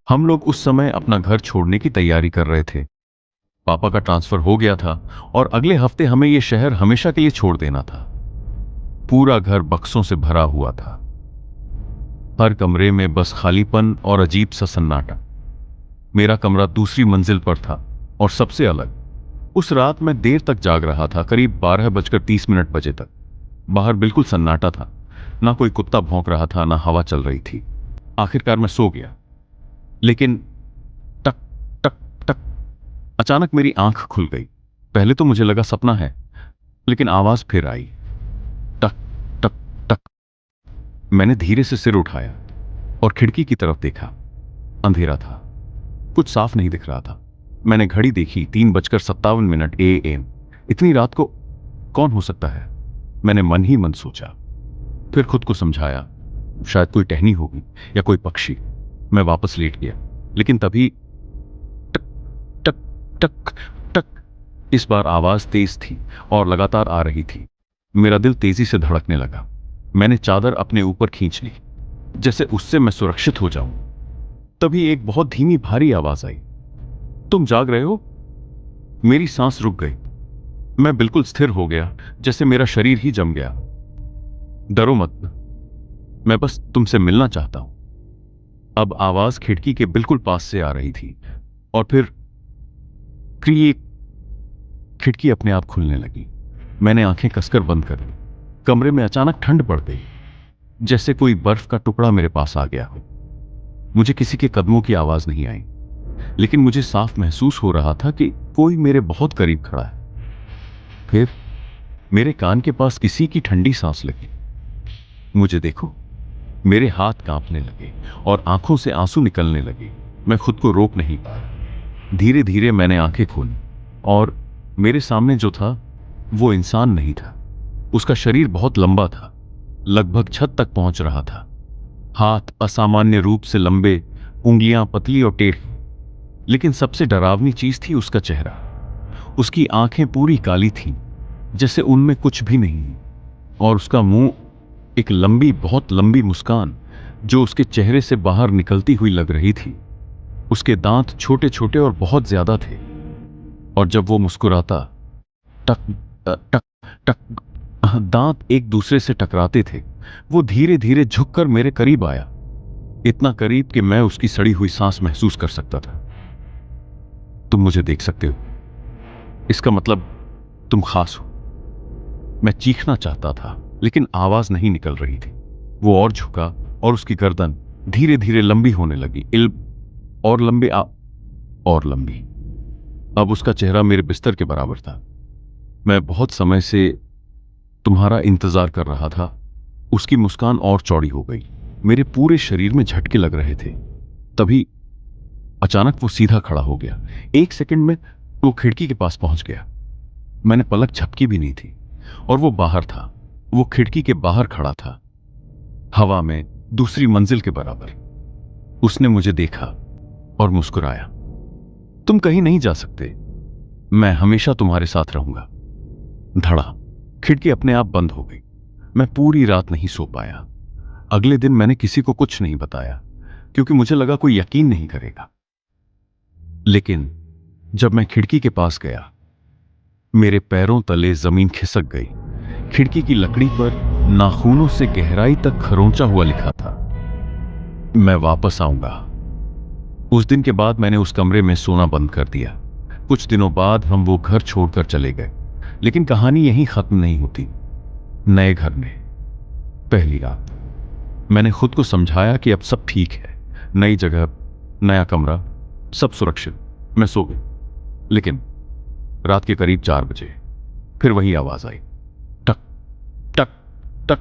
हम लोग उस समय अपना घर छोड़ने की तैयारी कर रहे थे। पापा का ट्रांसफर हो गया था और अगले हफ्ते हमें यह शहर हमेशा के लिए छोड़ देना था। पूरा घर बक्सों से भरा हुआ था। हर कमरे में बस खालीपन और अजीब सा सन्नाटा। मेरा कमरा दूसरी मंजिल पर था और सबसे अलग। उस रात मैं देर तक जाग रहा था, करीब 12:30 बजे तक। बाहर बिल्कुल सन्नाटा था। ना कोई कुत्ता भौंक रहा था, ना हवा चल रही थी। आखिरकार मैं सो गया। लेकिन टक टक टक, अचानक मेरी आंख खुल गई। पहले तो मुझे लगा सपना है, लेकिन आवाज फिर आई। टक टक टक। मैंने धीरे से सिर उठाया और खिड़की की तरफ देखा। अंधेरा था, कुछ साफ नहीं दिख रहा था। मैंने घड़ी देखी, 3:57 AM। इतनी रात को कौन हो सकता है, मैंने मन ही मन सोचा। फिर खुद को समझाया, शायद कोई टहनी होगी या कोई पक्षी। मैं वापस लेट गया। लेकिन तभी टक टक टक टक। इस बार आवाज तेज थी और लगातार आ रही थी। मेरा दिल तेजी से धड़कने लगा। मैंने चादर अपने ऊपर खींच ली, जैसे उससे मैं सुरक्षित हो जाऊं। तभी एक बहुत धीमी भारी आवाज आई, तुम जाग रहे हो? मेरी सांस रुक गई। मैं बिल्कुल स्थिर हो गया, जैसे मेरा शरीर ही जम गया। डरो मत, मैं बस तुमसे मिलना चाहता हूं। अब आवाज खिड़की के बिल्कुल पास से आ रही थी और फिर क्रीक, खिड़की अपने आप खुलने लगी। मैंने आंखें कसकर बंद कर ली। कमरे में अचानक ठंड पड़ गई, जैसे कोई बर्फ का टुकड़ा मेरे पास आ गया हो। मुझे किसी के कदमों की आवाज नहीं आई, लेकिन मुझे साफ महसूस हो रहा था कि कोई मेरे बहुत करीब खड़ा है। फिर मेरे कान के पास किसी की ठंडी सांस लगी। मुझे देखो। मेरे हाथ कांपने लगे और आंखों से आंसू निकलने लगे। मैं खुद को रोक नहीं पाया। धीरे धीरे मैंने आंखें खोली और मेरे सामने जो था वो इंसान नहीं था। उसका शरीर बहुत लंबा था, लगभग छत तक पहुंच रहा था। हाथ असामान्य रूप से लंबे, उंगलियां पतली और टेढ़ी। लेकिन सबसे डरावनी चीज थी उसका चेहरा। उसकी आंखें पूरी काली थीं, जैसे उनमें कुछ भी नहीं। और उसका मुंह, एक लंबी, बहुत लंबी मुस्कान जो उसके चेहरे से बाहर निकलती हुई लग रही थी। उसके दांत छोटे छोटे और बहुत ज्यादा थे। और जब वो मुस्कुराता, टक टक टक, दांत एक दूसरे से टकराते थे। वो धीरे धीरे झुककर मेरे करीब आया, इतना करीब कि मैं उसकी सड़ी हुई सांस महसूस कर सकता था। तुम मुझे देख सकते हो, इसका मतलब तुम खास हो। मैं चीखना चाहता था, लेकिन आवाज नहीं निकल रही थी। वो और झुका और उसकी गर्दन धीरे धीरे लंबी होने लगी, और लंबी, और लंबी। अब उसका चेहरा मेरे बिस्तर के बराबर था। मैं बहुत समय से तुम्हारा इंतजार कर रहा था। उसकी मुस्कान और चौड़ी हो गई। मेरे पूरे शरीर में झटके लग रहे थे। तभी अचानक वो सीधा खड़ा हो गया। एक सेकंड में वो खिड़की के पास पहुंच गया। मैंने पलक झपकी भी नहीं थी और वो बाहर था। वो खिड़की के बाहर खड़ा था, हवा में, दूसरी मंजिल के बराबर। उसने मुझे देखा और मुस्कुराया। तुम कहीं नहीं जा सकते, मैं हमेशा तुम्हारे साथ रहूंगा। धड़ा, खिड़की अपने आप बंद हो गई। मैं पूरी रात नहीं सो पाया। अगले दिन मैंने किसी को कुछ नहीं बताया, क्योंकि मुझे लगा कोई यकीन नहीं करेगा। लेकिन जब मैं खिड़की के पास गया, मेरे पैरों तले जमीन खिसक गई। खिड़की की लकड़ी पर नाखूनों से गहराई तक खरोंचा हुआ लिखा था, मैं वापस आऊंगा। उस दिन के बाद मैंने उस कमरे में सोना बंद कर दिया। कुछ दिनों बाद हम वो घर छोड़कर चले गए। लेकिन कहानी यहीं खत्म नहीं होती। नए घर में पहली रात मैंने खुद को समझाया कि अब सब ठीक है। नई जगह, नया कमरा, सब सुरक्षित। मैं सो गया। लेकिन रात के करीब 4 बजे फिर वही आवाज आई, टक टक टक।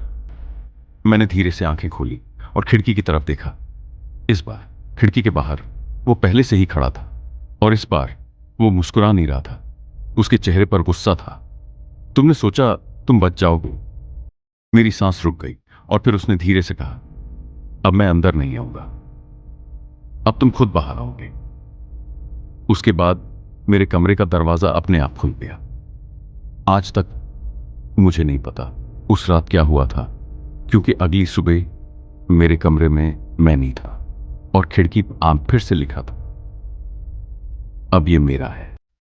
मैंने धीरे से आंखें खोली और खिड़की की तरफ देखा। इस बार खिड़की के बाहर वो पहले से ही खड़ा था, और इस बार वो मुस्कुरा नहीं रहा था। उसके चेहरे पर गुस्सा था। तुमने सोचा तुम बच जाओगे? मेरी सांस रुक गई और फिर उसने धीरे से कहा, अब मैं अंदर नहीं आऊंगा, अब तुम खुद बाहर आओगे। उसके बाद मेरे कमरे का दरवाजा अपने आप खुल गया। आज तक मुझे नहीं पता उस रात क्या हुआ था, क्योंकि अगली सुबह मेरे कमरे में मैं नहीं था और खिड़की पर आम फिर से लिखा था, अब ये मेरा है।